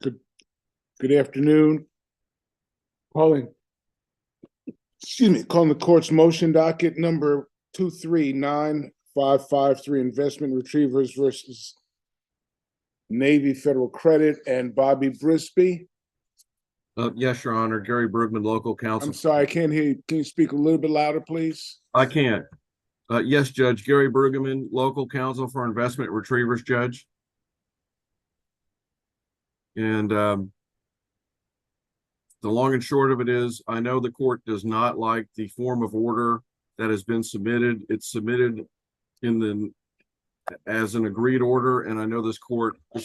Good, good afternoon. Calling, calling the court's motion docket number 239553, Investment Retrievers versus Navy Federal Credit and Bobby Brisby. Yes, Your Honor. Gary Bergman, local counsel. I'm sorry, I can't hear you. Can you speak a little bit louder, please? I can't. Yes, Judge. Gary Bergman, local counsel for Investment Retrievers, Judge. And the long and short of it is, I know the court does not like the form of order that has been submitted. It's submitted as an agreed order, and I know this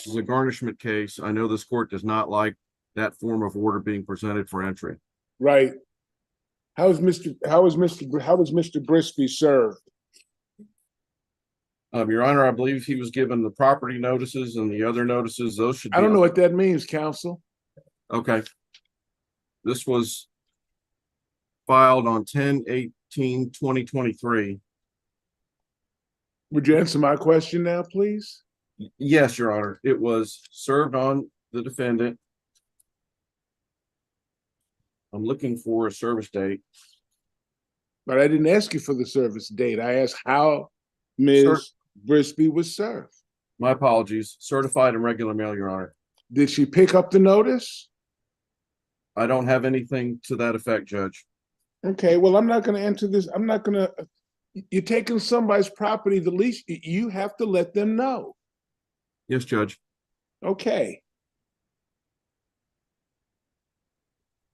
is a garnishment case. I know this court does not like that form of order being presented for entry. Right. How was Mr. Brisby served? Your Honor, I believe he was given the property notices and the other notices. Those should be. I don't know what that means, counsel. Okay. This was filed on 10/18/2023. Would you answer my question now, please? Yes, Your Honor. It was served on the defendant. I'm looking for a service date. But I didn't ask you for the service date. I asked how Ms. Brisby was served. My apologies. Certified and regular mail, Your Honor. Did she pick up the notice? I don't have anything to that effect, Judge. Okay, well, I'm not going to enter this. I'm not going to. You're taking somebody's property. The least you have to let them know. Yes, Judge. Okay.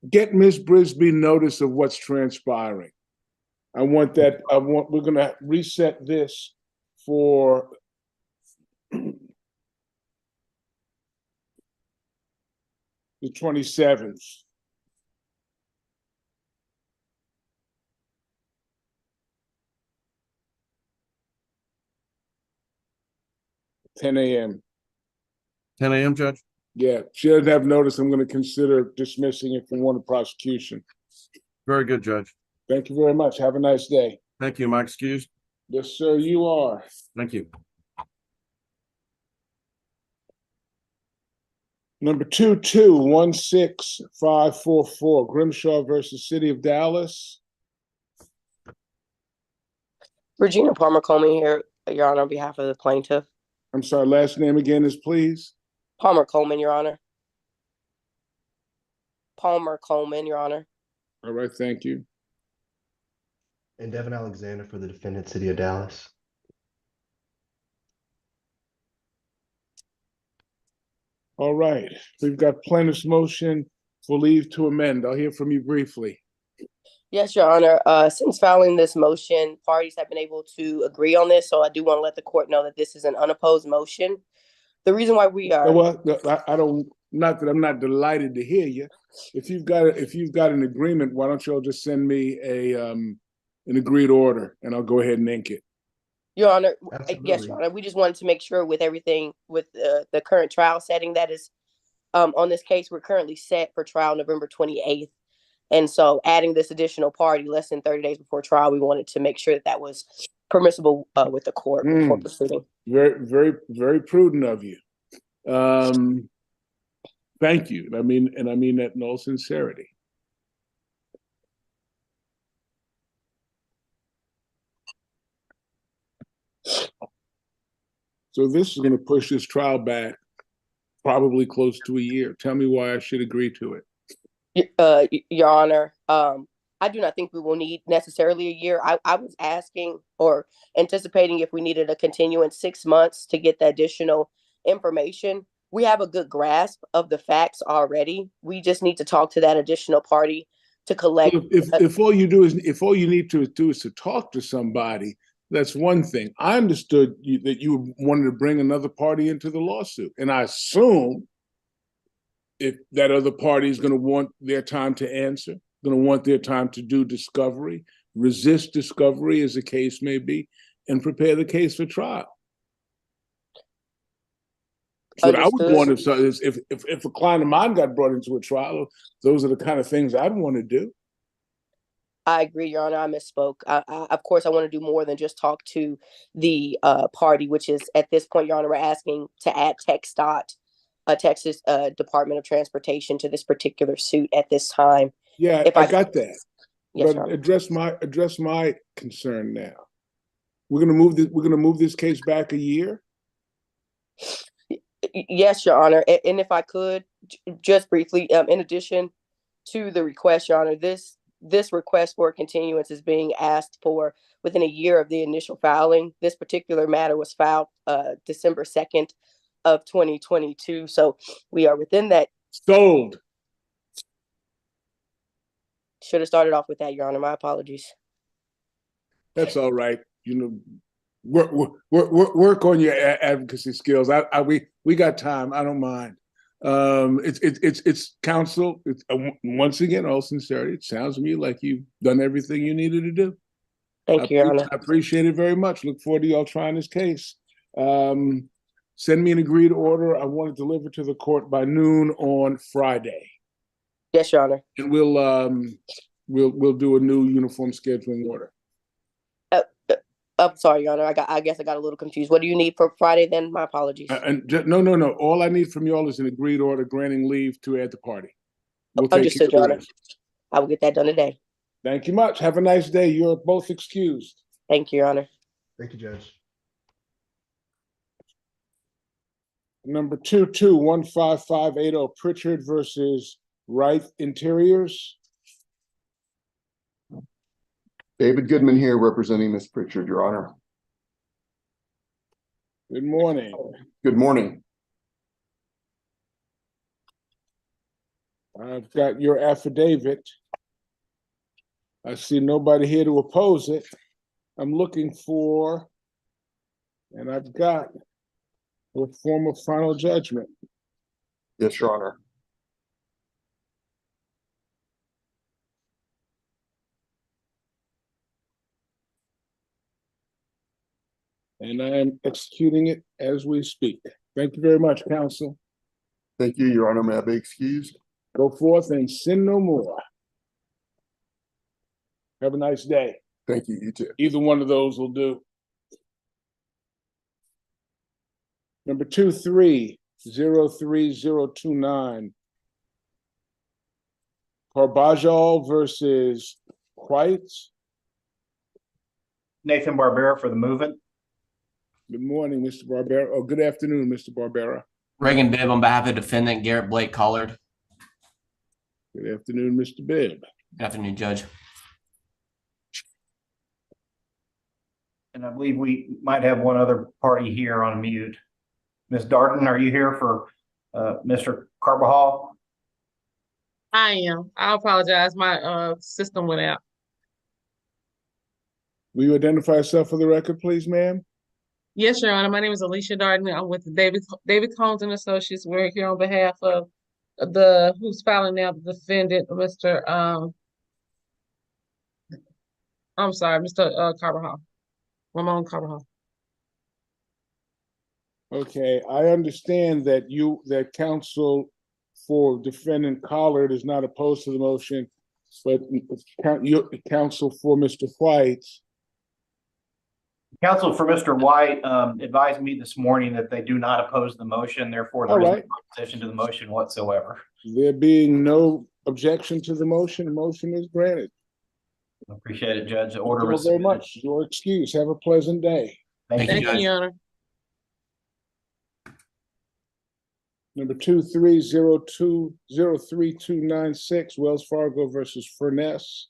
Get Ms. Brisby notice of what's transpiring. We're going to reset this for the 27th. (10 a.m.) 10 a.m., Judge? Yeah, she doesn't have notice. I'm going to consider dismissing it from warrant of prosecution. Very good, Judge. Thank you very much. Have a nice day. Thank you. Am I excused? Yes, sir, you are. Thank you. Number 2216544, Grimshaw versus City of Dallas. Regina Palmer-Coleman here, Your Honor, on behalf of the plaintiff. I'm sorry, last name again is please? Palmer-Coleman, Your Honor. Palmer-Coleman, Your Honor. All right, thank you. And Devin Alexander for the defendant, City of Dallas. All right, we've got plaintiff's motion for leave to amend. I'll hear from you briefly. Yes, Your Honor. Since filing this motion, parties have been able to agree on this, so I do want to let the court know that this is an unopposed motion. The reason why we are I don't, not that I'm not delighted to hear you. If you've got an agreement, why don't you all just send me an agreed order and I'll go ahead and ink it. Your Honor, Absolutely. yes, Your Honor. We just wanted to make sure with everything with the current trial setting that is on this case, we're currently set for trial November 28th. And so adding this additional party less than 30 days before trial, we wanted to make sure that was permissible with the court before proceeding. Very, very, very prudent of you. Thank you. I mean that in all sincerity. So this is going to push this trial back probably close to a year. Tell me why I should agree to it. Your Honor, I do not think we will need necessarily a year. I was asking or anticipating if we needed a continuance 6 months to get the additional information. We have a good grasp of the facts already. We just need to talk to that additional party to collect. If all you need to do is to talk to somebody, that's one thing. I understood that you wanted to bring another party into the lawsuit, and I assume if that other party is going to want their time to answer, going to want their time to do discovery, resist discovery as the case may be, and prepare the case for trial. So I would want if a client of mine got brought into a trial, those are the kind of things I'd want to do. I agree, Your Honor. I misspoke. Of course, I want to do more than just talk to the party, which is at this point, Your Honor, we're asking to add TxDOT Texas Department of Transportation to this particular suit at this time. Yeah, If I got that. Yes, But Your Honor. address my concern now. We're gonna move this case back a year. Yes, Your Honor. And if I could, just briefly, in addition to the request, Your Honor, this request for continuance is being asked for within a year of the initial filing. This particular matter was filed December 2nd of 2022. So we are within that. Sold. Should have started off with that, Your Honor. My apologies. That's all right. You know, work on your advocacy skills. We got time. I don't mind. It's counsel. It's once again, all sincerity. It sounds to me like you've done everything you needed to do. Thank you, Your Honor. I appreciate it very much. Look forward to y'all trying this case. Send me an agreed order. I want it delivered to the court by noon on Friday. Yes, Your Honor. And we'll do a new uniform scheduling order. I'm sorry, Your Honor. I guess I got a little confused. What do you need for Friday then? My apologies. No. All I need from y'all is an agreed order granting leave to add the party. We'll take Understood, care Your of Honor. this. I will get that done today. Thank you much. Have a nice day. You're both excused. Thank you, Your Honor. Thank you, Judge. Number 2215580 Pritchard versus Wright Interiors. David Goodman here representing Ms. Pritchard, Your Honor. Good morning. Good morning. I've got your affidavit. I see nobody here to oppose it. I'm looking for, and I've got a form of final judgment. Yes, Your Honor. And I am executing it as we speak. Thank you very much, counsel. Thank you, Your Honor. May I be excused? Go forth and sin no more. Have a nice day. Thank you, you too. Either one of those will do. Number 2303029. Carbajal versus White. Nathan Barbera for the movement. Good morning, Mr. Barbera. Oh, good afternoon, Mr. Barbera. Reagan Bibb on behalf of defendant Garrett Blake Collard. Good afternoon, Mr. Bibb. Good afternoon, Judge. And I believe we might have one other party here on mute. Ms. Darden, are you here for Mr. Carbajal? I am. I apologize. My system went out. Will you identify yourself for the record, please, ma'am? Yes, Your Honor. My name is Alicia Darden. I'm with David Combs and Associates. We're here on behalf of who's filing now, the defendant, Mr. I'm sorry, Mr. Carbajal, Ramon Carbajal. Okay, I understand that counsel for defendant Collard is not opposed to the motion, but your counsel for Mr. White. Counsel for Mr. White advised me this morning that they do not oppose the motion. Therefore, there is no opposition to the motion whatsoever. There being no objection to the motion is granted. Appreciate it, Judge. The order Thank you was very submitted. much. Your excuse. Have a pleasant day. Thank Thank you. you, Your Honor. Number 230203296 Wells Fargo versus Furness.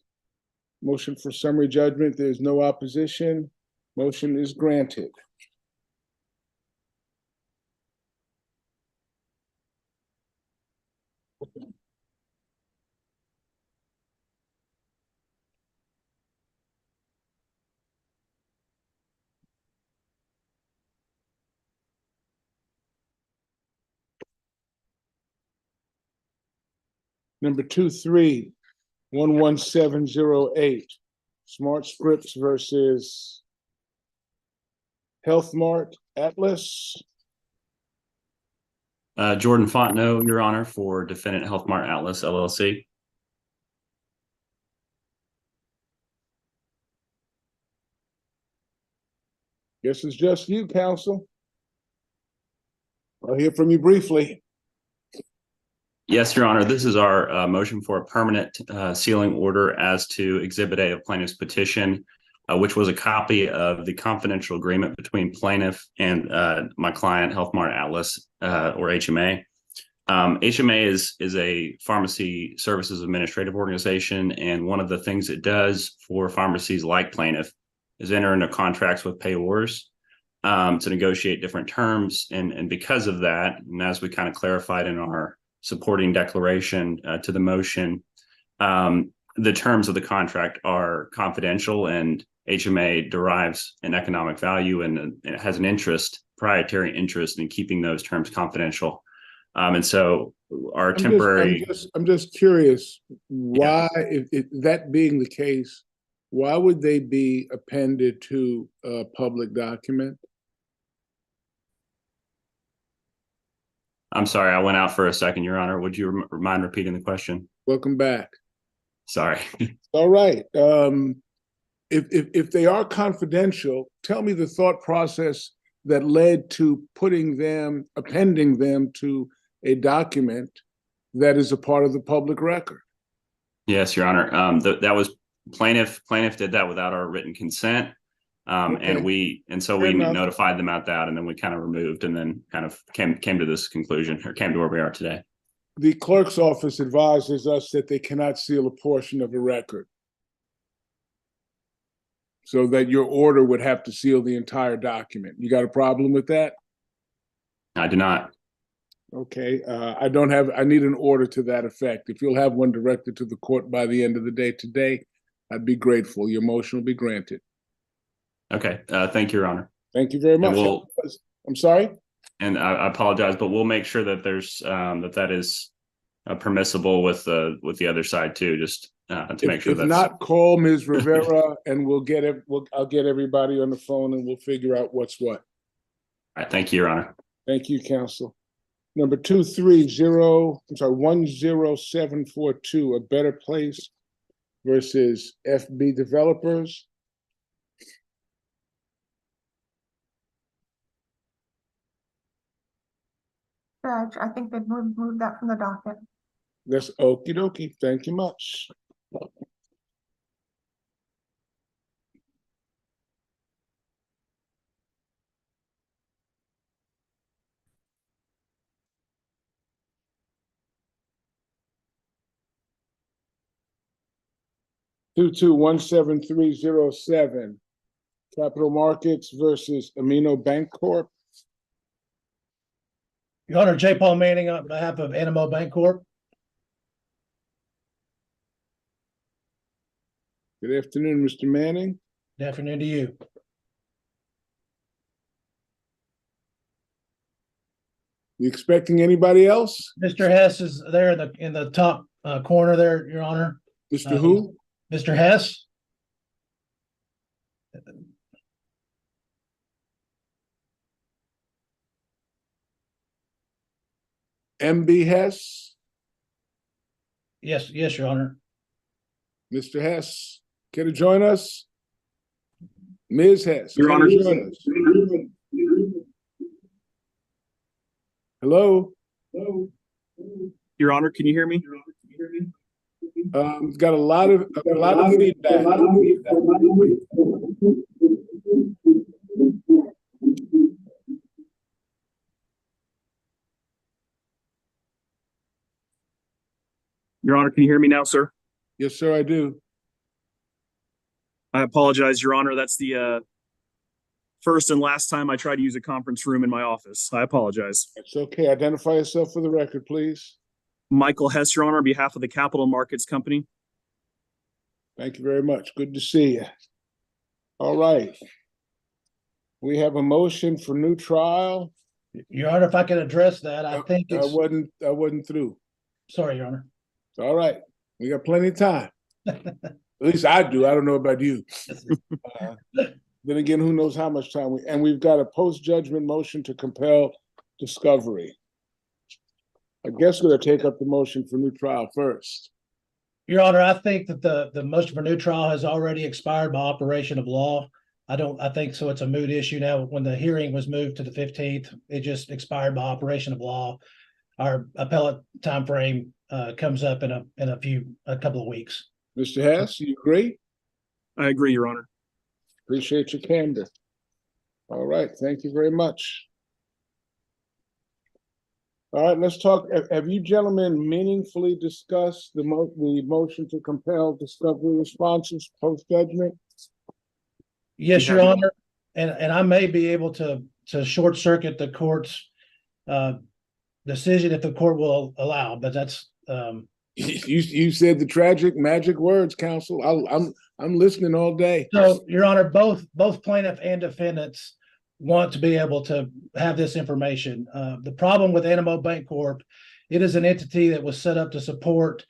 Motion for summary judgment. There's no opposition. Motion is granted. Number 2311708 Smart Scripts versus Health Mart Atlas. Jordan Fontenot, Your Honor, for defendant Health Mart Atlas LLC. Guess it's just you, counsel. I'll hear from you briefly. Yes, Your Honor. This is our motion for a permanent sealing order as to Exhibit A of plaintiff's petition, which was a copy of the confidential agreement between plaintiff and my client, Health Mart Atlas, or HMA. HMA is a pharmacy services administrative organization, and one of the things it does for pharmacies like plaintiff is enter into contracts with payors to negotiate different terms. And because of that, and as we kind of clarified in our supporting declaration to the motion, the terms of the contract are confidential, and HMA derives an economic value and it has an interest, proprietary interest in keeping those terms confidential. And so our I'm just curious why, if that being the case, why would they be appended to a public document? I'm sorry, I went out for a second, Your Honor. Would you mind repeating the question? Welcome back. Sorry. All right. If they are confidential, tell me the thought process that led to appending them to a document that is a part of the public record. Yes, Your Honor. That was plaintiff did that without our written consent. Okay. And so we notified them about that, and then we kind of removed, and then kind of came to this conclusion, or came to where we are today. The clerk's office advises us that they cannot seal a portion of a record, so that your order would have to seal the entire document. You got a problem with that? I do not. Okay, I need an order to that effect. If you'll have one directed to the court by the end of the day today, I'd be grateful. Your motion will be granted. Okay, thank you, Your Honor. Thank you very much. I'm sorry? And I apologize, but we'll make sure that there's that is permissible with the other side too, just to make sure if that's not, call Ms. Rivera and I'll get everybody on the phone and we'll figure out what's what. All right, thank you, Your Honor. Thank you, counsel. Number 10742, A Better Place versus FB Developers. Judge, I think they've moved that from the docket. That's okie dokie. Thank you much. Two 17307, Capital Markets versus Amino Bank Corp. Your Honor, J. Paul Manning on behalf of Animo Bank Corp. Good afternoon, Mr. Manning. Good afternoon to you. You expecting anybody else? Mr. Hess is there in the top corner there, Your Honor. Mr. Who? Mr. Hess. MB Hess? Yes, Your Honor. Mr. Hess, care to join us? Ms. Hess, Your Honor. join us? Hello? Your Honor, can you hear me? Got a lot of feedback. Your Honor, can you hear me now, sir? Yes, sir, I do. I apologize, Your Honor. That's the first and last time I tried to use a conference room in my office. I apologize. It's okay. Identify yourself for the record, please. Michael Hess, Your Honor, on behalf of the Capital Markets Company. Thank you very much. Good to see you. All right. We have a motion for new trial. Your Honor, if I can address that, I think it's... I wasn't through. Sorry, Your Honor. All right. We got plenty of time. At least I do. I don't know about you. Then again, who knows how much time we've got a post-judgment motion to compel discovery. I guess we're going to take up the motion for new trial first. Your Honor, I think that the motion for new trial has already expired by operation of law. I think so. It's a moot issue now. When the hearing was moved to the 15th, it just expired by operation of law. our appellate timeframe comes up in a couple of weeks. Mr. Hess, you agree? I agree, Your Honor. Appreciate your candor. All right, thank you very much. All right, let's talk. Have you gentlemen meaningfully discussed the motion to compel discovery responses post-judgment? Yes, Your Honor, and I may be able to short circuit the court's decision if the court will allow, but that's You said the tragic magic words, counsel. I'm listening all day. So, Your Honor, both plaintiff and defendants want to be able to have this information. The problem with Animo Bancorp, it is an entity that was set up to support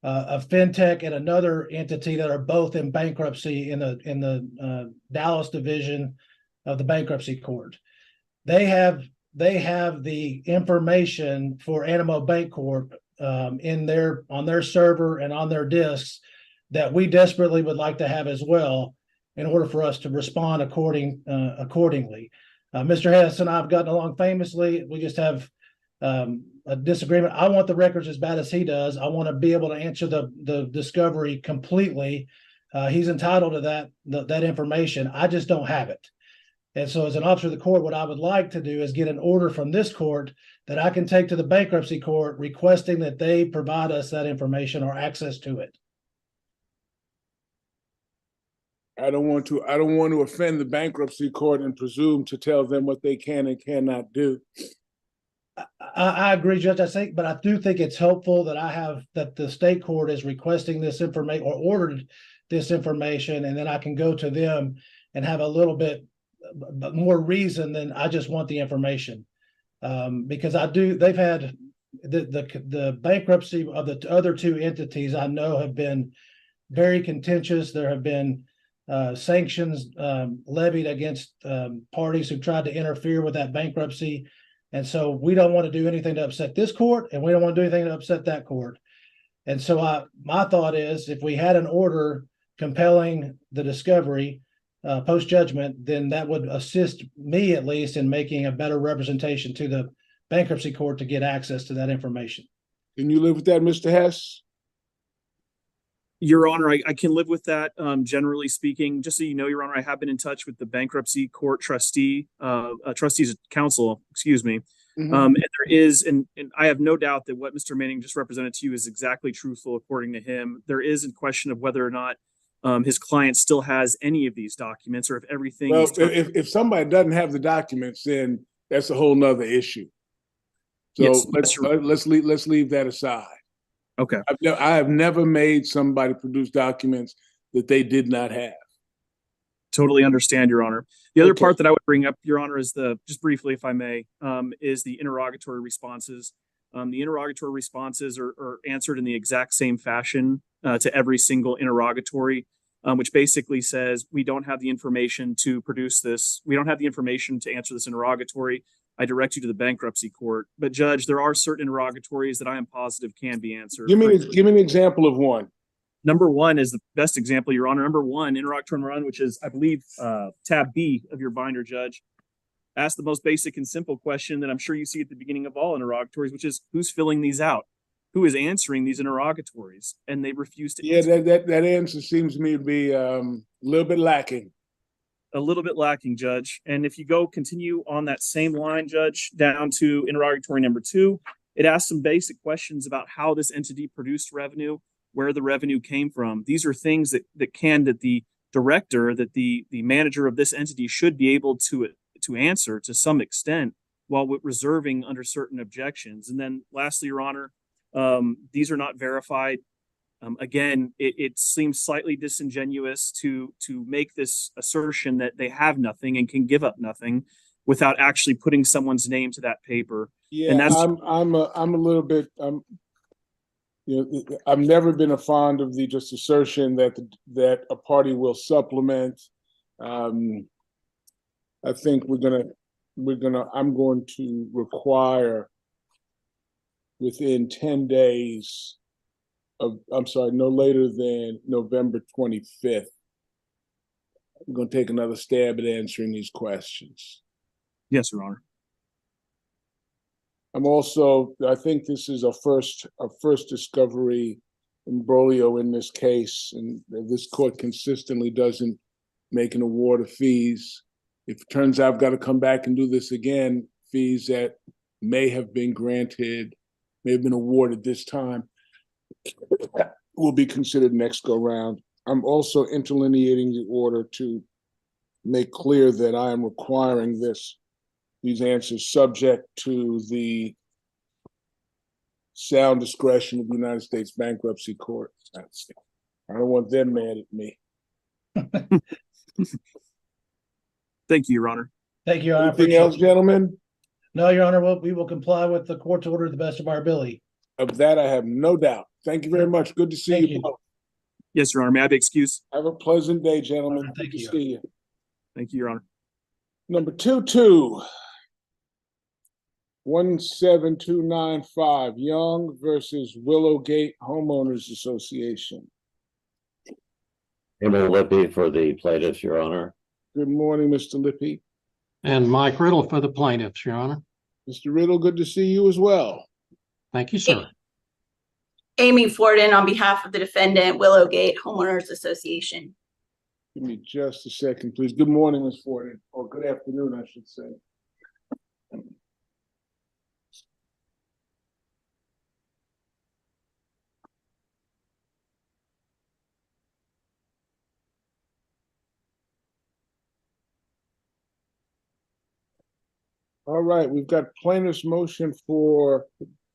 a fintech and another entity that are both in bankruptcy in the Dallas division of the bankruptcy court. They have the information for Animo Bancorp on their server and on their disks that we desperately would like to have as well in order for us to respond accordingly. Mr. Hess and I have gotten along famously. We just have a disagreement. I want the records as bad as he does. I want to be able to answer the discovery completely. He's entitled to that information. I just don't have it. And so as an officer of the court, what I would like to do is get an order from this court that I can take to the bankruptcy court requesting that they provide us that information or access to it. I don't want to offend the bankruptcy court and presume to tell them what they can and cannot do. I agree, Judge. But I do think it's helpful that the state court is requesting this information or ordered this information, and then I can go to them and have a little bit more reason than I just want the information. Because they've had the bankruptcy of the other two entities I know have been very contentious. There have been sanctions levied against parties who tried to interfere with that bankruptcy. And so we don't want to do anything to upset this court, and we don't want to do anything to upset that court. And so my thought is if we had an order compelling the discovery post-judgment, then that would assist me at least in making a better representation to the bankruptcy court to get access to that information. Can you live with that, Mr. Hess? Your Honor, I can live with that. Generally speaking, just so you know, Your Honor, I have been in touch with the bankruptcy court trustees council, excuse me. Mm-hmm. And there is, and I have no doubt that what Mr. Manning just represented to you is exactly truthful according to him. There is a question of whether or not his client still has any of these documents, or if everything. Well, if somebody doesn't have the documents, then that's a whole nother issue. So yes, let's leave that aside. Okay. I have never made somebody produce documents that they did not have. Totally understand, Your Honor. The other part that I would bring up, Your Honor, is just briefly, if I may, is the interrogatory responses. The interrogatory responses are answered in the exact same fashion to every single interrogatory, which basically says we don't have the information to produce this. We don't have the information to answer this interrogatory. I direct you to the bankruptcy court. But Judge, there are certain interrogatories that I am positive can be answered. Give me an example of one. Number one is the best example, Your Honor. Number one, interrogatory number one, which is, I believe, tab B of your binder, Judge. Ask the most basic and simple question that I'm sure you see at the beginning of all interrogatories, which is, who's filling these out? Who is answering these interrogatories? And they refuse to answer. That answer seems to me to be a little bit lacking. A little bit lacking, Judge. And if you continue on that same line, Judge, down to interrogatory number two, it asks some basic questions about how this entity produced revenue, where the revenue came from. These are things that the director, that the manager of this entity should be able to answer to some extent, while reserving under certain objections. And then lastly, Your Honor, these are not verified. Again, it seems slightly disingenuous to make this assertion that they have nothing and can give up nothing without actually putting someone's name to that paper. Yeah, and that's, I'm a little bit. I've never been a fond of the just assertion that a party will supplement. I think I'm going to require within 10 days no later than November 25th. I'm going to take another stab at answering these questions. Yes, Your Honor. I'm also, I think this is a first discovery imbroglio in this case, and this court consistently doesn't make an award of fees. If it turns out I've got to come back and do this again, fees that may have been granted, may have been awarded this time, will be considered next go round. I'm also interlineating the order to make clear that I am requiring these answers subject to the sound discretion of the United States Bankruptcy Court. I don't want them mad at me. Thank you, Your Honor. Thank you, Your Honor. Anything else, gentlemen? No, Your Honor, we will comply with the court's order to the best of our ability. Of that, I have no doubt. Thank you very much. Good to see Thank you you. both. Yes, Your Honor. May I be excused? Have a pleasant day, gentlemen. Thank Good to you. see you. Thank you, Your Honor. Number 17295, Young versus Willowgate Homeowners Association. Emil Lippy for the plaintiffs, Your Honor. Good morning, Mr. Lippy. And Mike Riddle for the plaintiffs, Your Honor. Mr. Riddle, good to see you as well. Thank you, sir. Amy Forden on behalf of the defendant, Willowgate Homeowners Association. Give me just a second, please. Good morning, Ms. Forden, or good afternoon, I should say. All right, we've got plaintiff's motion for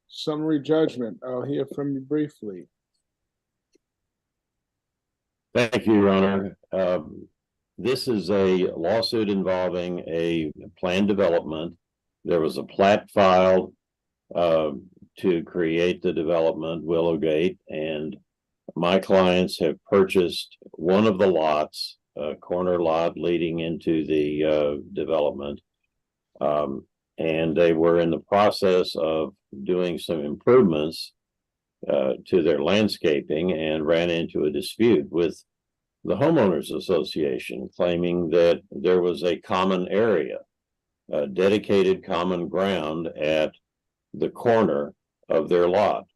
summary judgment. I'll hear from you briefly. Thank you, Your Honor. This is a lawsuit involving a planned development. There was a plat filed to create the development, Willowgate, and my clients have purchased one of the lots, a corner lot leading into the development. And they were in the process of doing some improvements to their landscaping and ran into a dispute with the homeowners association, claiming that there was a common area, dedicated common ground at the corner of their lot.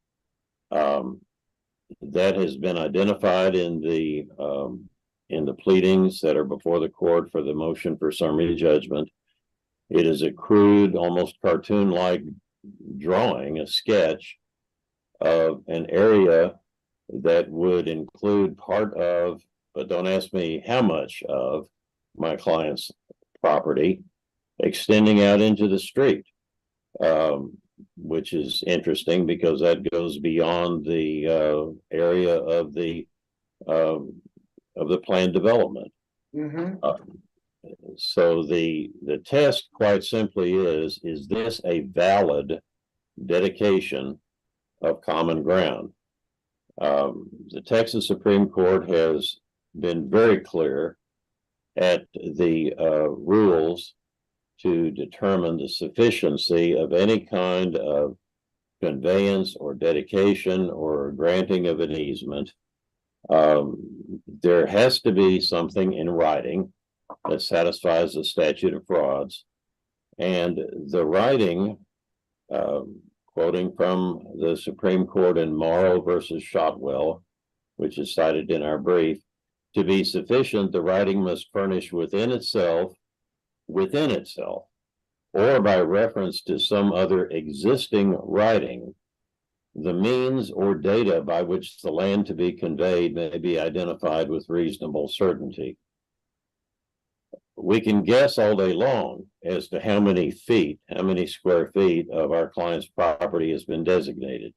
That has been identified in the pleadings that are before the court for the motion for summary judgment. It is a crude, almost cartoon-like drawing, a sketch of an area that would include part of, but don't ask me how much of, my client's property, extending out into the street, which is interesting because that goes beyond the area of the planned development. So the test quite simply is this a valid dedication of common ground? The Texas Supreme Court has been very clear at the rules to determine the sufficiency of any kind of conveyance or dedication or granting of an easement. There has to be something in writing that satisfies the statute of frauds. And the writing, quoting from the Supreme Court in Morrow versus Shotwell, which is cited in our brief, to be sufficient, the writing must furnish within itself, or by reference to some other existing writing, the means or data by which the land to be conveyed may be identified with reasonable certainty. We can guess all day long as to how many square feet of our client's property has been designated.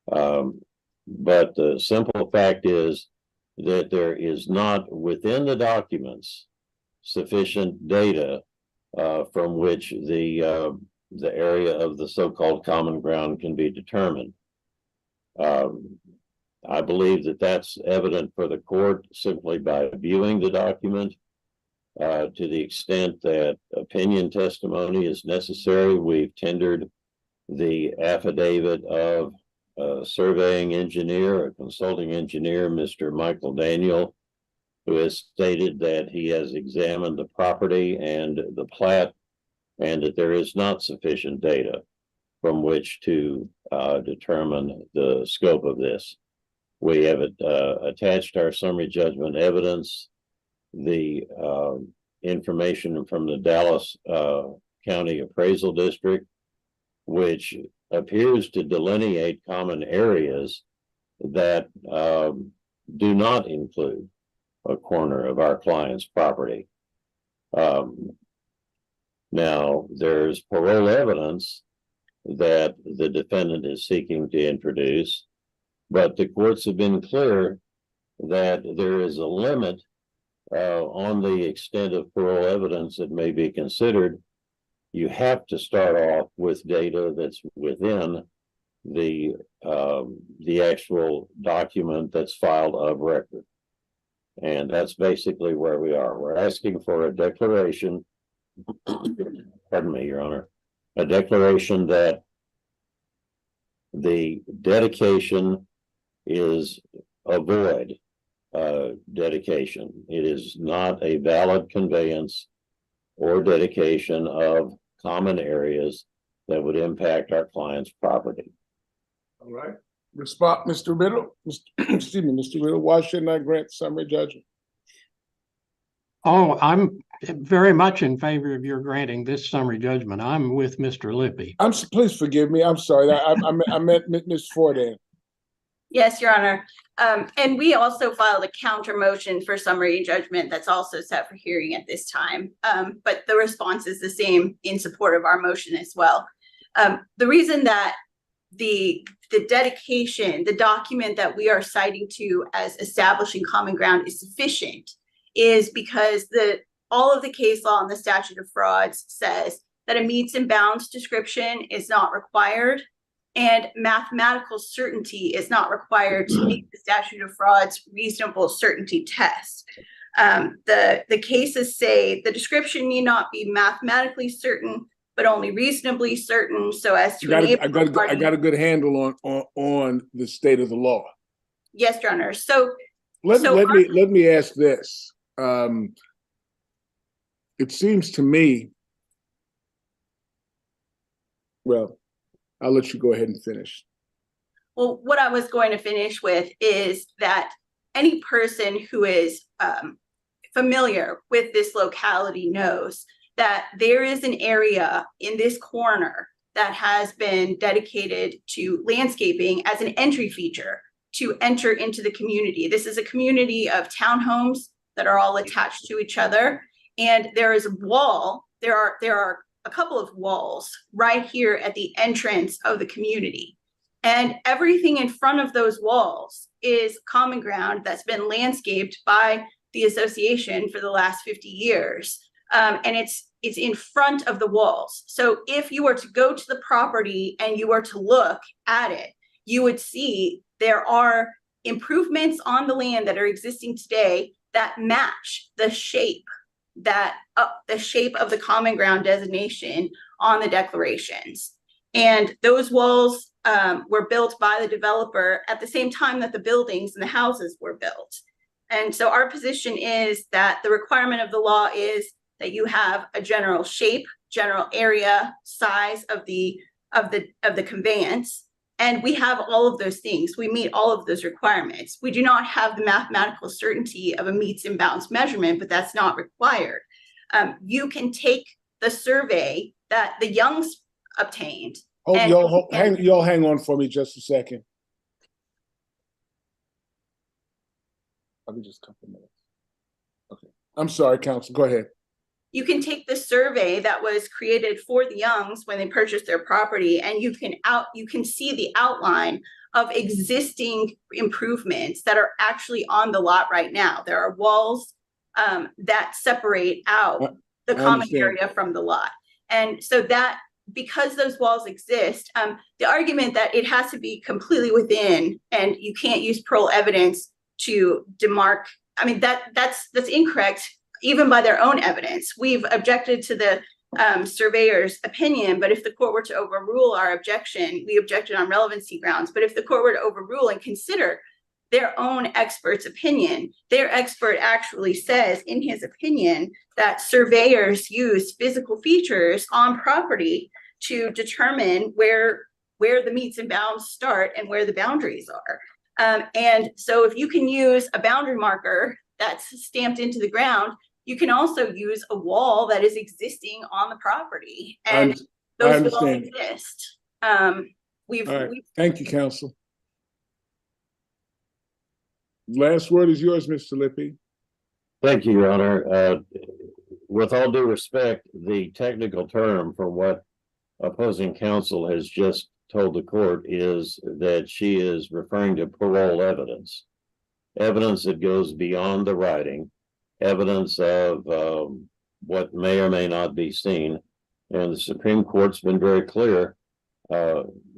But the simple fact is that there is not within the documents sufficient data from which the area of the so-called common ground can be determined. I believe that that's evident for the court simply by viewing the document. To the extent that opinion testimony is necessary, we've tendered the affidavit of a surveying engineer, a consulting engineer, Mr. Michael Daniel, who has stated that he has examined the property and the plat and that there is not sufficient data from which to determine the scope of this. We have attached our summary judgment evidence, the information from the Dallas County Appraisal District, which appears to delineate common areas that do not include a corner of our client's property. Now, there's parole evidence that the defendant is seeking to introduce, but the courts have been clear that there is a limit on the extent of parole evidence that may be considered. You have to start off with data that's within the actual document that's filed of record. And that's basically where we are. We're asking for a declaration, pardon me, Your Honor, a declaration that the dedication is a void dedication. It is not a valid conveyance or dedication of common areas that would impact our client's property. All right. Respond, Mr. Riddle. Excuse me, Mr. Riddle, why shouldn't I grant summary judgment? Oh, I'm very much in favor of your granting this summary judgment. I'm with Mr. Lippy. Please forgive me. I'm sorry. I meant Ms. Fordan. Yes, Your Honor. And we also filed a counter motion for summary judgment that's also set for hearing at this time. But the response is the same in support of our motion as well. The reason that the dedication, the document that we are citing to as establishing common ground is sufficient is because all of the case law and the statute of frauds says that a meets and bounds description is not required, and mathematical certainty is not required to meet the statute of frauds reasonable certainty test. The cases say the description need not be mathematically certain, but only reasonably certain, so as to I got a good handle on the state of the law. Yes, Your Honor. So let me ask this. It seems to me, well, I'll let you go ahead and finish. Well, what I was going to finish with is that any person who is familiar with this locality knows that there is an area in this corner that has been dedicated to landscaping as an entry feature to enter into the community. This is a community of townhomes that are all attached to each other. And there is a wall, there are a couple of walls right here at the entrance of the community. And everything in front of those walls is common ground that's been landscaped by the association for the last 50 years. And it's in front of the walls. So if you were to go to the property and you were to look at it, you would see there are improvements on the land that are existing today that match the shape of the common ground designation on the declarations. And those walls were built by the developer at the same time that the buildings and the houses were built. And so our position is that the requirement of the law is that you have a general shape, general area, size of the conveyance. And we have all of those things. We meet all of those requirements. We do not have the mathematical certainty of a meets and bounds measurement, but that's not required. You can take the survey that the Youngs obtained. Y'all hang on for me just a second. I'll be just a couple minutes. Okay. I'm sorry, counsel. Go ahead. You can take the survey that was created for the Youngs when they purchased their property, and you can see the outline of existing improvements that are actually on the lot right now. There are walls that separate out the common area from the lot. And so that because those walls exist, the argument that it has to be completely within and you can't use parole evidence to demarc, I mean, that's incorrect. Even by their own evidence. We've objected to the surveyor's opinion, but if the court were to overrule our objection, we objected on relevancy grounds, but if the court were to overrule and consider their own expert's opinion, their expert actually says in his opinion that surveyors use physical features on property to determine where the meets and bounds start and where the boundaries are. And so if you can use a boundary marker that's stamped into the ground, you can also use a wall that is existing on the property, and those walls understand. exist. Thank you, counsel. Last word is yours, Mr. Lippy. Thank you, Your Honor. With all due respect, the technical term for what opposing counsel has just told the court is that she is referring to parole evidence. Evidence that goes beyond the writing, evidence of what may or may not be seen. And the Supreme Court's been very clear.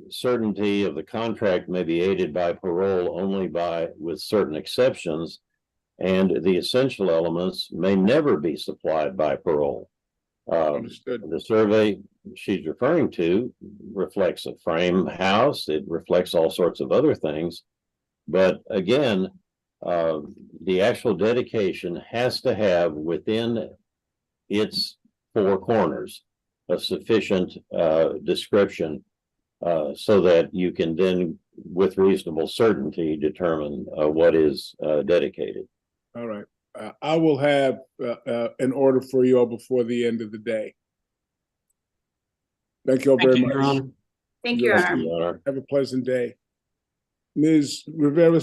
Certainty of the contract may be aided by parole only with certain exceptions, and the essential elements may never be supplied by parole. Understood. The survey she's referring to reflects a frame house. It reflects all sorts of other things. But again, the actual dedication has to have within its four corners a sufficient description so that you can then, with reasonable certainty, determine what is dedicated. All right. I will have an order for you all before the end of the day. Thank you all very much. Thank you, Your Honor. Have a pleasant day. Ms. Rivera